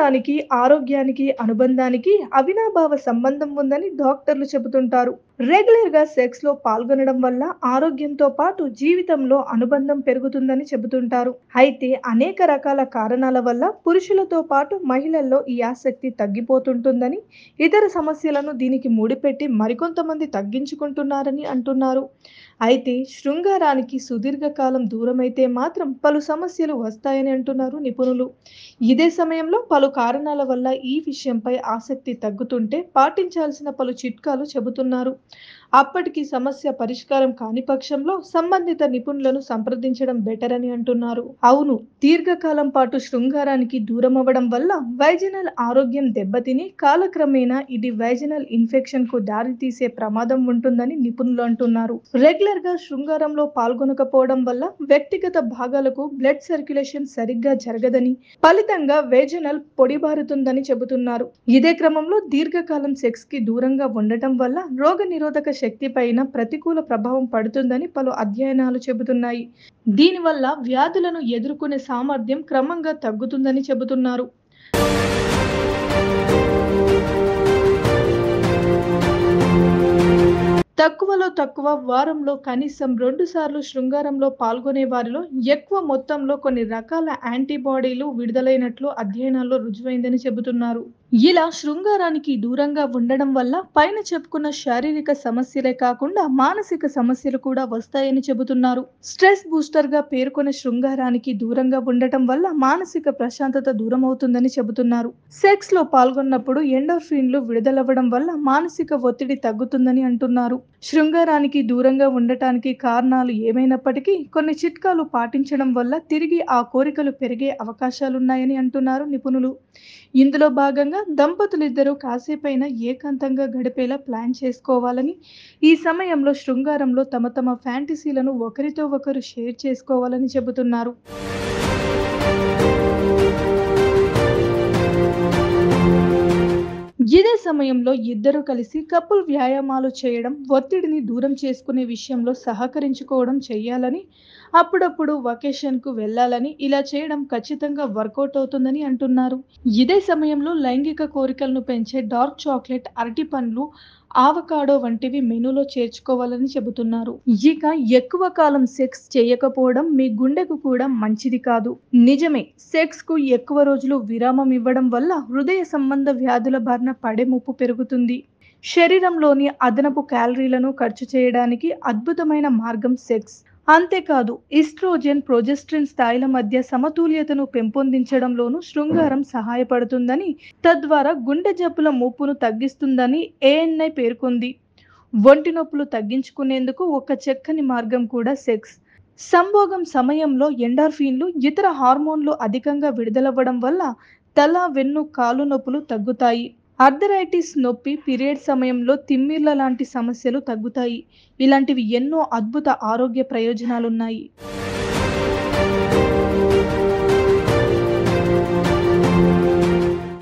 శృంగారానికి, ఆరోగ్యానికి, అనుబంధానికి అవినాభావ సంబంధం ఉందని డాక్టర్లు చెబుతుంటారు. రెగ్యులర్‌గా సెక్స్‌లో పాల్గొనడం వల్ల ఆరోగ్యంతో పాటు జీవితంలో అనుబంధం పెరుగుతుందని చెబుతుంటారు. అయితే అనేక రకాల కారణాల వల్ల పురుషులతో పాటు మహిళల్లో ఈ ఆసక్తి తగ్గిపోతుంటుందని, ఇతర సమస్యలను దీనికి ముడిపెట్టి మరికొంతమంది తగ్గించుకుంటున్నారని అంటున్నారు. అయితే శృంగారానికి సుదీర్ఘకాలం దూరమైతే మాత్రం పలు సమస్యలు వస్తాయని అంటున్నారు నిపుణులు. ఇదే సమయంలో పలు కారణాల వల్ల ఈ విషయంపై ఆసక్తి తగ్గుతుంటే పాటించాల్సిన పలు చిట్కాలు చెబుతున్నారు. అప్పటికి సమస్య పరిష్కారం కాని పక్షంలో సంబంధిత నిపుణులను సంప్రదించడం బెటర్ అని అంటున్నారు. అవును, దీర్ఘకాలం పాటు శృంగారానికి దూరం అవ్వడం వల్ల వైజనల్ ఆరోగ్యం దెబ్బతిని కాలక్రమేణా ఇది వైజనల్ ఇన్ఫెక్షన్ కు దారితీసే ప్రమాదం ఉంటుందని నిపుణులు అంటున్నారు. రెగ్యులర్ గా శృంగారంలో పాల్గొనకపోవడం వల్ల వ్యక్తిగత భాగాలకు బ్లడ్ సర్క్యులేషన్ సరిగ్గా జరగదని, ఫలితంగా వేజనల్ పొడిబారుతుందని చెబుతున్నారు. ఇదే క్రమంలో దీర్ఘకాలం సెక్స్ కి దూరంగా ఉండటం వల్ల రోగ నిరోధక శక్తి పైన ప్రతికూల ప్రభావం పడుతుందని పలు అధ్యయనాలు చెబుతున్నాయి. దీనివల్ల వ్యాధులను ఎదుర్కొనే సామర్థ్యం క్రమంగా తగ్గుతుందని చెబుతున్నారు. తక్కువలో తక్కువ వారంలో కనీసం 2 సార్లు శృంగారంలో పాల్గొనే వారిలో ఎక్కువ మొత్తంలో కొన్ని రకాల యాంటీబాడీలు విడుదలైనట్లు అధ్యయనాల్లో రుజువైందని చెబుతున్నారు. ఇలా శృంగారానికి దూరంగా ఉండడం వల్ల పైన చెప్పుకున్న శారీరక సమస్యలే కాకుండా మానసిక సమస్యలు కూడా వస్తాయని చెబుతున్నారు. స్ట్రెస్ బూస్టర్ గా పేర్కొనే శృంగారానికి దూరంగా ఉండటం వల్ల మానసిక ప్రశాంతత దూరం అవుతుందని చెబుతున్నారు. సెక్స్ లో పాల్గొన్నప్పుడు ఎండోర్ఫిన్లు విడుదలవ్వడం వల్ల మానసిక ఒత్తిడి తగ్గుతుందని అంటున్నారు. శృంగారానికి దూరంగా ఉండటానికి కారణాలు ఏమైనప్పటికీ కొన్ని చిట్కాలు పాటించడం వల్ల తిరిగి ఆ కోరికలు పెరిగే అవకాశాలున్నాయని అంటున్నారు నిపుణులు. ఇందులో భాగంగా దంపతులిద్దరూ కాసేపైనా ఏకాంతంగా గడిపేలా ప్లాన్ చేసుకోవాలని, ఈ సమయంలో శృంగారంలో తమ తమ ఫ్యాంటసీలను ఒకరితో ఒకరు షేర్ చేసుకోవాలని చెబుతున్నారు. ఇదే సమయంలో ఇద్దరూ కలిసి కపుల్ వ్యాయామాలు చేయడం, ఒత్తిడిని దూరం చేసుకునే విషయంలో సహకరించుకోవడం చెయ్యాలని, అప్పుడప్పుడు వకేషన్‌కు వెళ్ళాలని, ఇలా చేయడం ఖచ్చితంగా వర్కౌట్ అవుతుందని అంటున్నారు. ఇదే సమయంలో లైంగిక కోరికలను పెంచే డార్క్ చాక్లెట్, అరటి పండ్లు, ఆవకాడో వంటివి మెనూలో చేర్చుకోవాలని చెబుతున్నారు. ఇక ఎక్కువ కాలం సెక్స్ చేయకపోవడం మీ గుండెకు కూడా మంచిది కాదు. నిజమే, సెక్స్ కు ఎక్కువ రోజులు విరామం ఇవ్వడం వల్ల హృదయ సంబంధ వ్యాధుల బారిన పడే ముప్పు పెరుగుతుంది. శరీరంలోని అదనపు క్యాలరీలను ఖర్చు చేయడానికి అద్భుతమైన మార్గం సెక్స్. అంతేకాదు, ఈస్ట్రోజెన్, ప్రొజెస్ట్రిన్ స్థాయిల మధ్య సమతుల్యతను పెంపొందించడంలోనూ శృంగారం సహాయపడుతుందని, తద్వారా గుండె జబ్బుల ముప్పును తగ్గిస్తుందని ఏఎన్ఐ పేర్కొంది. ఒంటి నొప్పులు తగ్గించుకునేందుకు ఒక చక్కని మార్గం కూడా సెక్స్. సంభోగం సమయంలో ఎండార్ఫిన్లు, ఇతర హార్మోన్లు అధికంగా విడుదలవ్వడం వల్ల తల, వెన్ను, కాలు నొప్పులు తగ్గుతాయి. ఆర్థరైటిస్ నొప్పి, పీరియడ్ సమయంలో తిమ్మిర్ల లాంటి సమస్యలు తగ్గుతాయి. ఇలాంటివి ఎన్నో అద్భుత ఆరోగ్య ప్రయోజనాలున్నాయి.